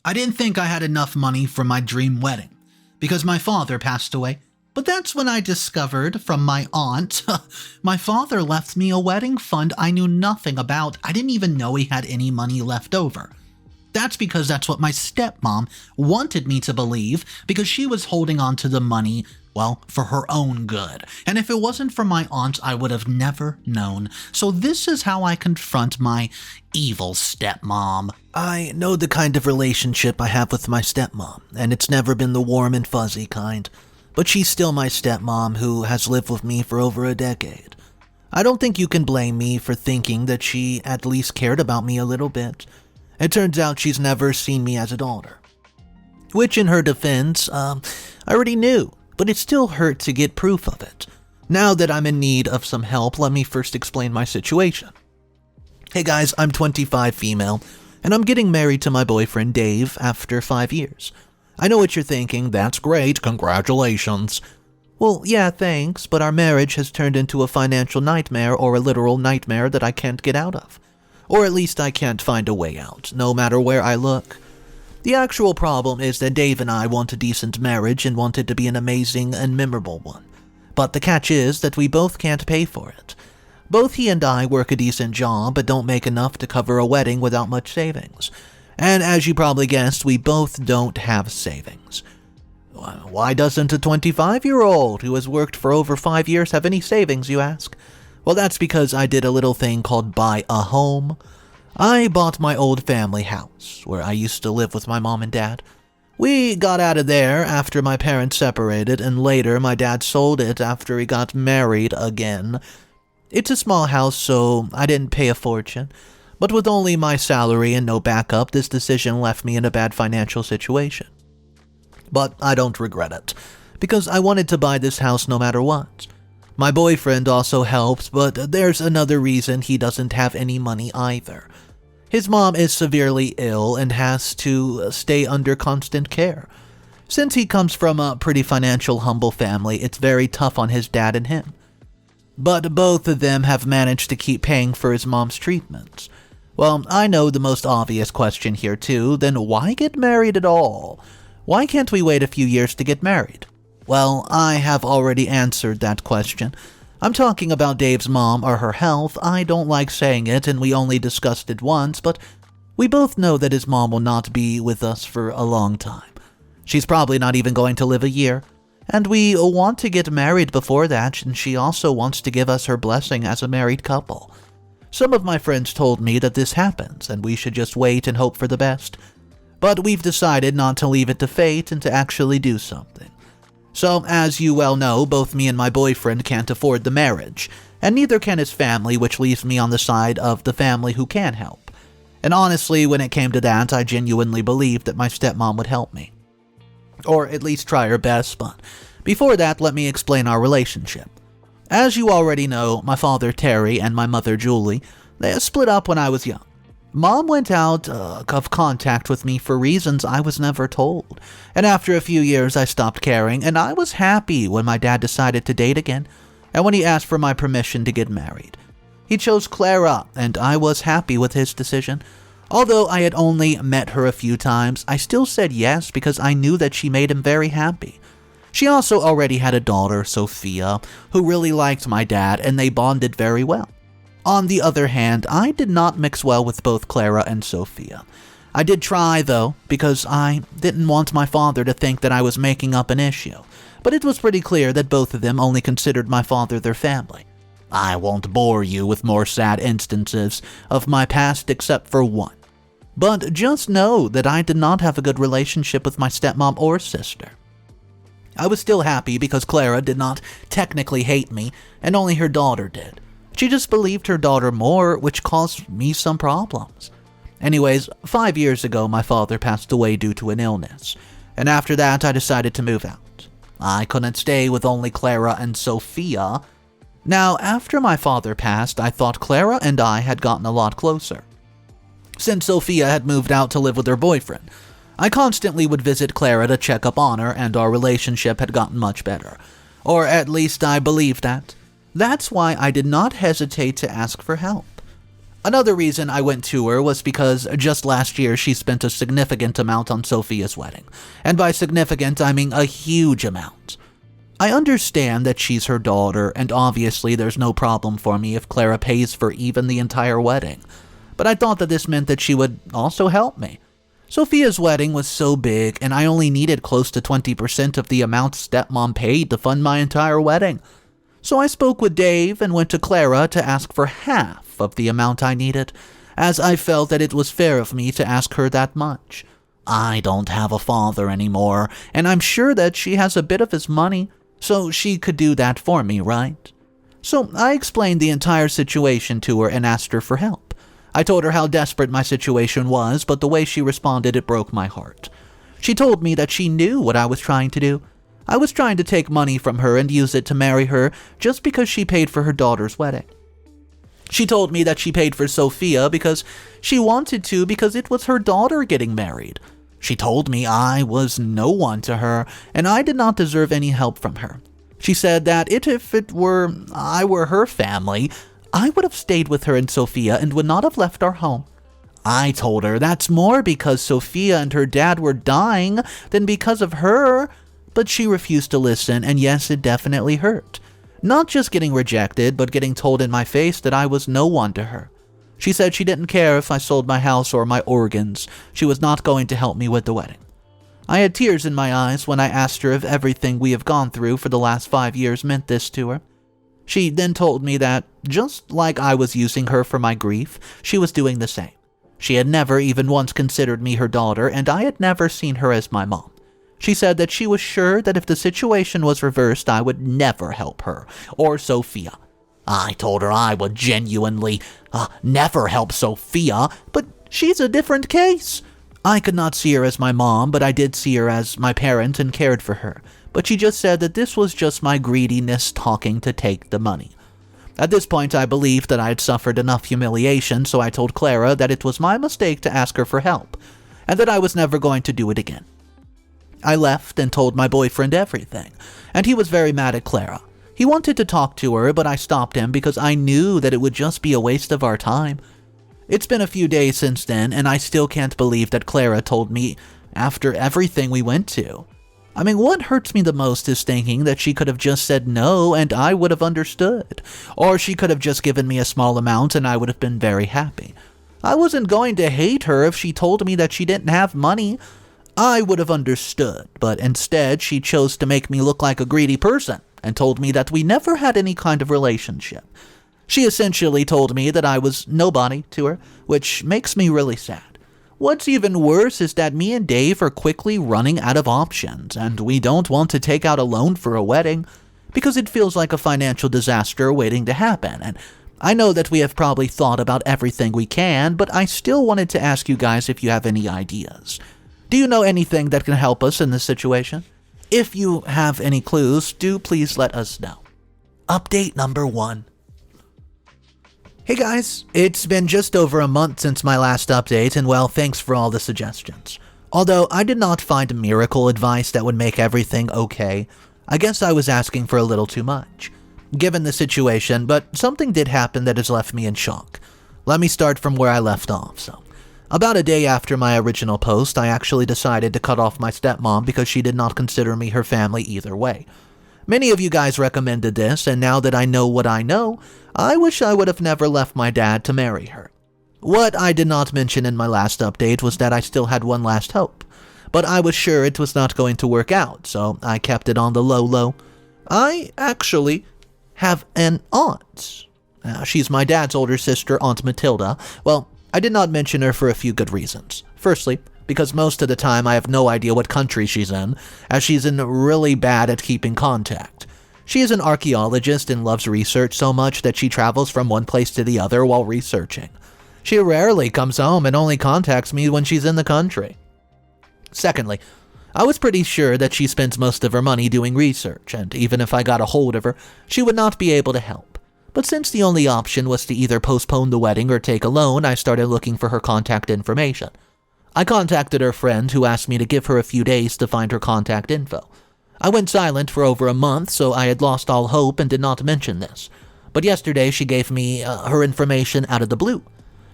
I didn't think I had enough money for my dream wedding because my father passed away. But that's when I discovered from my aunt, my father left me a wedding fund I knew nothing about. I didn't even know he had any money left over. That's because that's what my stepmom wanted me to believe because she was holding on to the money, well, for her own good. And if it wasn't for my aunt, I would have never known. So this is how I confront my evil stepmom. I know the kind of relationship I have with my stepmom, and it's never been the warm and fuzzy kind. But she's still my stepmom who has lived with me for over a decade. I don't think you can blame me for thinking that she at least cared about me a little bit. It turns out she's never seen me as a daughter. Which in her defense, I already knew, but it still hurt to get proof of it. Now that I'm in need of some help, let me first explain my situation. Hey guys, I'm 25 female, and I'm getting married to my boyfriend Dave after 5 years. I know what you're thinking, that's great, congratulations. Well, yeah, thanks, but our marriage has turned into a financial nightmare or a literal nightmare that I can't get out of. Or at least I can't find a way out, no matter where I look. The actual problem is that Dave and I want a decent marriage and want it to be an amazing and memorable one. But the catch is that we both can't pay for it. Both he and I work a decent job but don't make enough to cover a wedding without much savings. And as you probably guessed, we both don't have savings. Why doesn't a 25-year-old who has worked for over 5 years have any savings, you ask? Well, that's because I did a little thing called buy a home. I bought my old family house, where I used to live with my mom and dad. We got out of there after my parents separated, and later my dad sold it after he got married again. It's a small house, so I didn't pay a fortune. But with only my salary and no backup, this decision left me in a bad financial situation. But I don't regret it, because I wanted to buy this house no matter what. My boyfriend also helps, but there's another reason he doesn't have any money either. His mom is severely ill and has to stay under constant care. Since he comes from a pretty financial humble family, it's very tough on his dad and him. But both of them have managed to keep paying for his mom's treatments. Well, I know the most obvious question here too, then why get married at all? Why can't we wait a few years to get married? Well, I have already answered that question. I'm talking about Dave's mom or her health. I don't like saying it and we only discussed it once, but we both know that his mom will not be with us for a long time. She's probably not even going to live a year. And we want to get married before that, and she also wants to give us her blessing as a married couple. Some of my friends told me that this happens, and we should just wait and hope for the best. But we've decided not to leave it to fate and to actually do something. So, as you well know, both me and my boyfriend can't afford the marriage, and neither can his family, which leaves me on the side of the family who can help. And honestly, when it came to that, I genuinely believed that my stepmom would help me. Or at least try her best, but before that, let me explain our relationship. As you already know, my father Terry and my mother Julie, they split up when I was young. Mom went out of contact with me for reasons I was never told, and after a few years I stopped caring, and I was happy when my dad decided to date again, and when he asked for my permission to get married. He chose Clara, and I was happy with his decision. Although I had only met her a few times, I still said yes because I knew that she made him very happy. She also already had a daughter, Sofia, who really liked my dad, and they bonded very well. On the other hand, I did not mix well with both Clara and Sofia. I did try, though, because I didn't want my father to think that I was making up an issue, but it was pretty clear that both of them only considered my father their family. I won't bore you with more sad instances of my past except for one. But just know that I did not have a good relationship with my stepmom or sister. I was still happy because Clara did not technically hate me, and only her daughter did. She just believed her daughter more, which caused me some problems. Anyways, 5 years ago my father passed away due to an illness, and after that I decided to move out. I couldn't stay with only Clara and Sofia. Now, after my father passed, I thought Clara and I had gotten a lot closer. Since Sofia had moved out to live with her boyfriend, I constantly would visit Clara to check up on her, and our relationship had gotten much better. Or at least I believed that. That's why I did not hesitate to ask for help. Another reason I went to her was because just last year she spent a significant amount on Sofia's wedding. And by significant, I mean a huge amount. I understand that she's her daughter, and obviously there's no problem for me if Clara pays for even the entire wedding. But I thought that this meant that she would also help me. Sofia's wedding was so big, and I only needed close to 20% of the amount StepMom paid to fund my entire wedding. So I spoke with Dave and went to Clara to ask for half of the amount I needed, as I felt that it was fair of me to ask her that much. I don't have a father anymore, and I'm sure that she has a bit of his money, so she could do that for me, right? So I explained the entire situation to her and asked her for help. I told her how desperate my situation was, but the way she responded, it broke my heart. She told me that she knew what I was trying to do. I was trying to take money from her and use it to marry her just because she paid for her daughter's wedding. She told me that she paid for Sofia because she wanted to, because it was her daughter getting married. She told me I was no one to her, and I did not deserve any help from her. She said that if I were her family, I would have stayed with her and Sofia and would not have left our home. I told her that's more because Sofia and her dad were dying than because of her, but she refused to listen, and yes, it definitely hurt. Not just getting rejected, but getting told in my face that I was no one to her. She said she didn't care if I sold my house or my organs. She was not going to help me with the wedding. I had tears in my eyes when I asked her if everything we have gone through for the last 5 years meant this to her. She then told me that, just like I was using her for my grief, she was doing the same. She had never even once considered me her daughter, and I had never seen her as my mom. She said that she was sure that if the situation was reversed, I would never help her, or Sofia. I told her I would genuinely never help Sofia, but she's a different case. I could not see her as my mom, but I did see her as my parent and cared for her. But she just said that this was just my greediness talking to take the money. At this point, I believed that I had suffered enough humiliation, so I told Clara that it was my mistake to ask her for help, and that I was never going to do it again. I left and told my boyfriend everything, and he was very mad at Clara. He wanted to talk to her, but I stopped him because I knew that it would just be a waste of our time. It's been a few days since then, and I still can't believe that Clara told me after everything we went to. I mean, what hurts me the most is thinking that she could have just said no and I would have understood. Or she could have just given me a small amount and I would have been very happy. I wasn't going to hate her if she told me that she didn't have money. I would have understood, but instead she chose to make me look like a greedy person and told me that we never had any kind of relationship. She essentially told me that I was nobody to her, which makes me really sad. What's even worse is that me and Dave are quickly running out of options, and we don't want to take out a loan for a wedding because it feels like a financial disaster waiting to happen. And I know that we have probably thought about everything we can, but I still wanted to ask you guys if you have any ideas. Do you know anything that can help us in this situation? If you have any clues, do please let us know. Update number 1. Hey guys, it's been just over a month since my last update, and well, thanks for all the suggestions. Although I did not find miracle advice that would make everything okay, I guess I was asking for a little too much, given the situation, but something did happen that has left me in shock. Let me start from where I left off. About a day after my original post, I actually decided to cut off my stepmom because she did not consider me her family either way. Many of you guys recommended this, and now that I know what I know, I wish I would have never left my dad to marry her. What I did not mention in my last update was that I still had one last hope, but I was sure it was not going to work out, so I kept it on the low. I actually have an aunt. She's my dad's older sister, Aunt Matilda. Well, I did not mention her for a few good reasons. Firstly, because most of the time I have no idea what country she's in, as she's really bad at keeping contact. She is an archaeologist and loves research so much that she travels from one place to the other while researching. She rarely comes home and only contacts me when she's in the country. Secondly, I was pretty sure that she spends most of her money doing research, and even if I got a hold of her, she would not be able to help. But since the only option was to either postpone the wedding or take a loan, I started looking for her contact information. I contacted her friend, who asked me to give her a few days to find her contact info. I went silent for over a month, so I had lost all hope and did not mention this. But yesterday she gave me her information out of the blue.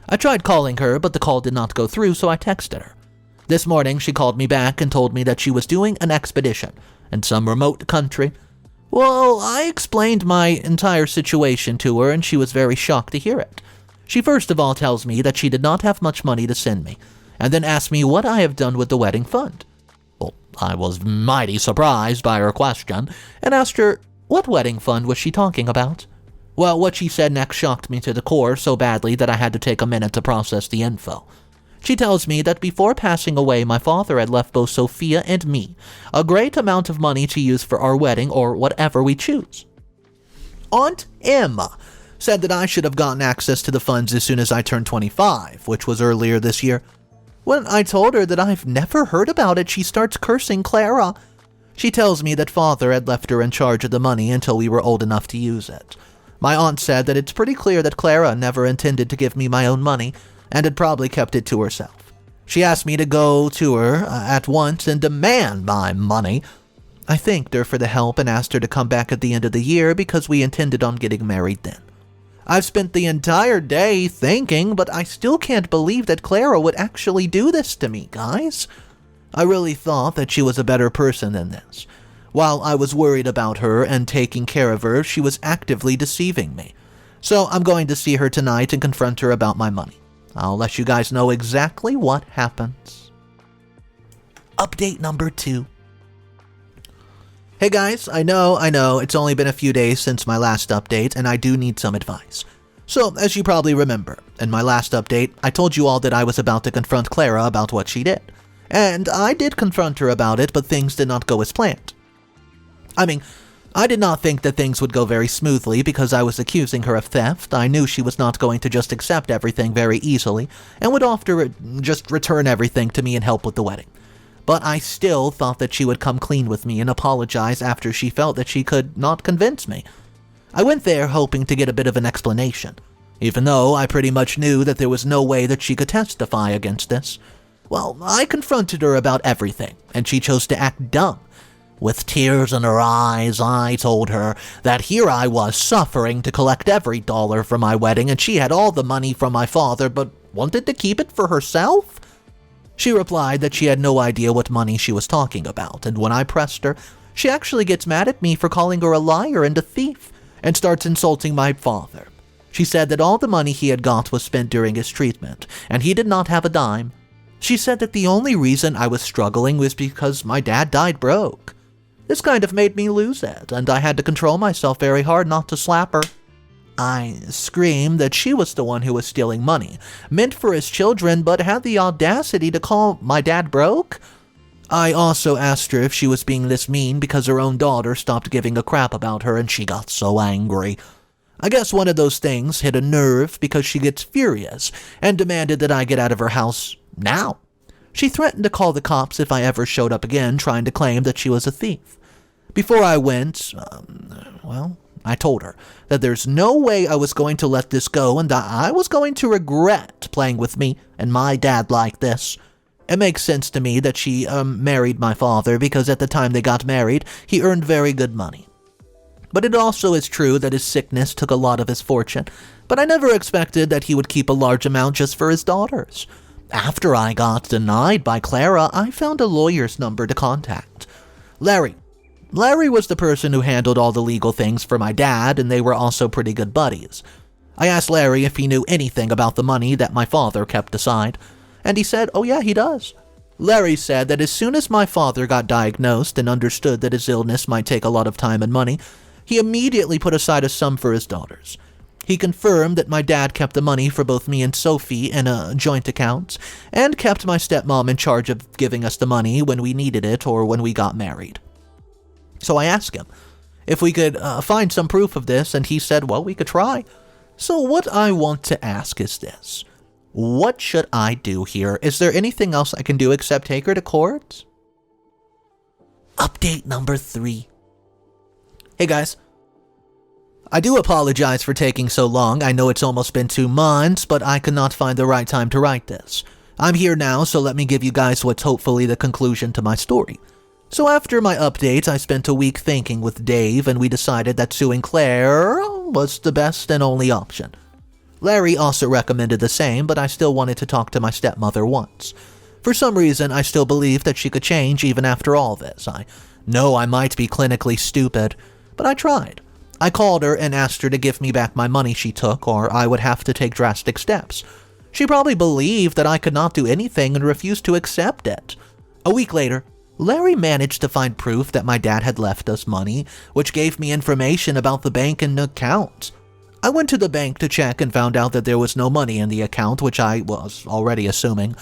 I tried calling her, but the call did not go through, so I texted her. This morning, she called me back and told me that she was doing an expedition in some remote country. Well, I explained my entire situation to her, and she was very shocked to hear it. She first of all tells me that she did not have much money to send me, and then asked me what I have done with the wedding fund. Well, I was mighty surprised by her question, and asked her what wedding fund was she talking about. Well, what she said next shocked me to the core so badly that I had to take a minute to process the info. She tells me that before passing away, my father had left both Sofia and me a great amount of money to use for our wedding or whatever we choose. Aunt Emma said that I should have gotten access to the funds as soon as I turned 25, which was earlier this year. When I told her that I've never heard about it, she starts cursing Clara. She tells me that father had left her in charge of the money until we were old enough to use it. My aunt said that it's pretty clear that Clara never intended to give me my own money, and had probably kept it to herself. She asked me to go to her at once and demand my money. I thanked her for the help and asked her to come back at the end of the year because we intended on getting married then. I've spent the entire day thinking, but I still can't believe that Clara would actually do this to me, guys. I really thought that she was a better person than this. While I was worried about her and taking care of her, she was actively deceiving me. So I'm going to see her tonight and confront her about my money. I'll let you guys know exactly what happens. Update number 2. Hey guys, I know, it's only been a few days since my last update, and I do need some advice. So, as you probably remember, in my last update, I told you all that I was about to confront Clara about what she did. And I did confront her about it, but things did not go as planned. I did not think that things would go very smoothly because I was accusing her of theft. I knew she was not going to just accept everything very easily and would often just return everything to me and help with the wedding. But I still thought that she would come clean with me and apologize after she felt that she could not convince me. I went there hoping to get a bit of an explanation, even though I pretty much knew that there was no way that she could testify against this. Well, I confronted her about everything, and she chose to act dumb. With tears in her eyes, I told her that here I was suffering to collect every dollar for my wedding, and she had all the money from my father, but wanted to keep it for herself? She replied that she had no idea what money she was talking about, and when I pressed her, she actually gets mad at me for calling her a liar and a thief, and starts insulting my father. She said that all the money he had got was spent during his treatment, and he did not have a dime. She said that the only reason I was struggling was because my dad died broke. This kind of made me lose it, and I had to control myself very hard not to slap her. I screamed that she was the one who was stealing money, meant for his children, but had the audacity to call my dad broke. I also asked her if she was being this mean because her own daughter stopped giving a crap about her, and she got so angry. I guess one of those things hit a nerve because she gets furious and demanded that I get out of her house now. She threatened to call the cops if I ever showed up again, trying to claim that she was a thief. Before I went, I told her that there's no way I was going to let this go and that I was going to regret playing with me and my dad like this. It makes sense to me that she married my father because at the time they got married, he earned very good money. But it also is true that his sickness took a lot of his fortune, but I never expected that he would keep a large amount just for his daughters. After I got denied by Clara, I found a lawyer's number to contact. Larry was the person who handled all the legal things for my dad, and they were also pretty good buddies. I asked Larry if he knew anything about the money that my father kept aside, and he said, oh yeah, he does. Larry said that as soon as my father got diagnosed and understood that his illness might take a lot of time and money, he immediately put aside a sum for his daughters. He confirmed that my dad kept the money for both me and Sophie in a joint account, and kept my stepmom in charge of giving us the money when we needed it or when we got married. So I asked him if we could find some proof of this, and he said, well, we could try. So what I want to ask is this. What should I do here? Is there anything else I can do except take her to court? Update number 3. Hey guys. I do apologize for taking so long. I know it's almost been 2 months, but I could not find the right time to write this. I'm here now, so let me give you guys what's hopefully the conclusion to my story. So after my update, I spent a week thinking with Dave, and we decided that suing Claire was the best and only option. Larry also recommended the same, but I still wanted to talk to my stepmother once. For some reason, I still believed that she could change even after all this. I know I might be clinically stupid, but I tried. I called her and asked her to give me back my money she took, or I would have to take drastic steps. She probably believed that I could not do anything and refused to accept it. A week later, Larry managed to find proof that my dad had left us money, which gave me information about the bank and account. I went to the bank to check and found out that there was no money in the account, which I was already assuming.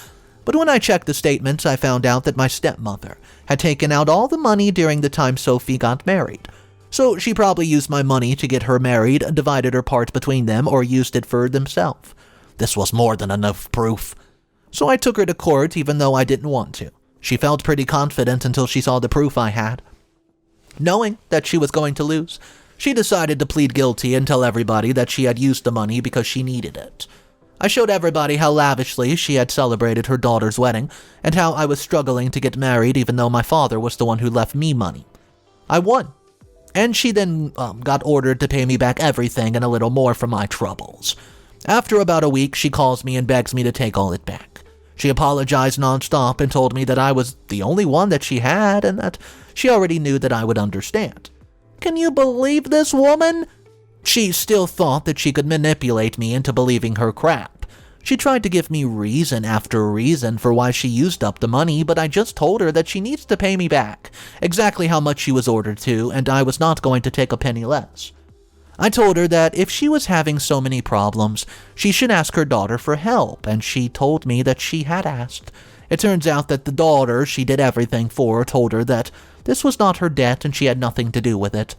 But when I checked the statements, I found out that my stepmother had taken out all the money during the time Sophie got married. So she probably used my money to get her married, divided her part between them, or used it for themselves. This was more than enough proof. So I took her to court even though I didn't want to. She felt pretty confident until she saw the proof I had. Knowing that she was going to lose, she decided to plead guilty and tell everybody that she had used the money because she needed it. I showed everybody how lavishly she had celebrated her daughter's wedding and how I was struggling to get married even though my father was the one who left me money. I won. And she then got ordered to pay me back everything and a little more for my troubles. After about a week, she calls me and begs me to take all it back. She apologized nonstop and told me that I was the only one that she had and that she already knew that I would understand. Can you believe this woman? She still thought that she could manipulate me into believing her crap. She tried to give me reason after reason for why she used up the money, but I just told her that she needs to pay me back exactly how much she was ordered to, and I was not going to take a penny less. I told her that if she was having so many problems, she should ask her daughter for help, and she told me that she had asked. It turns out that the daughter she did everything for told her that this was not her debt and she had nothing to do with it.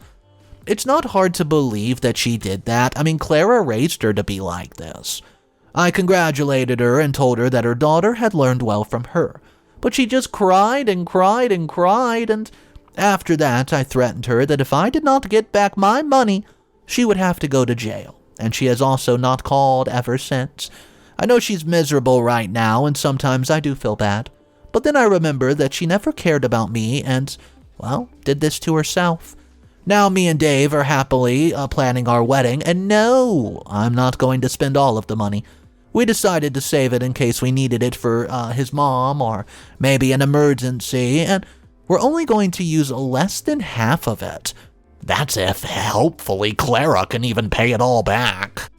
It's not hard to believe that she did that. I mean, Clara raised her to be like this. I congratulated her and told her that her daughter had learned well from her, but she just cried and cried and cried, and after that I threatened her that if I did not get back my money, she would have to go to jail, and she has also not called ever since. I know she's miserable right now, and sometimes I do feel bad, but then I remember that she never cared about me and, well, did this to herself. Now me and Dave are happily planning our wedding, and no, I'm not going to spend all of the money. We decided to save it in case we needed it for his mom or maybe an emergency, and we're only going to use less than half of it. That's if, hopefully, Clara can even pay it all back.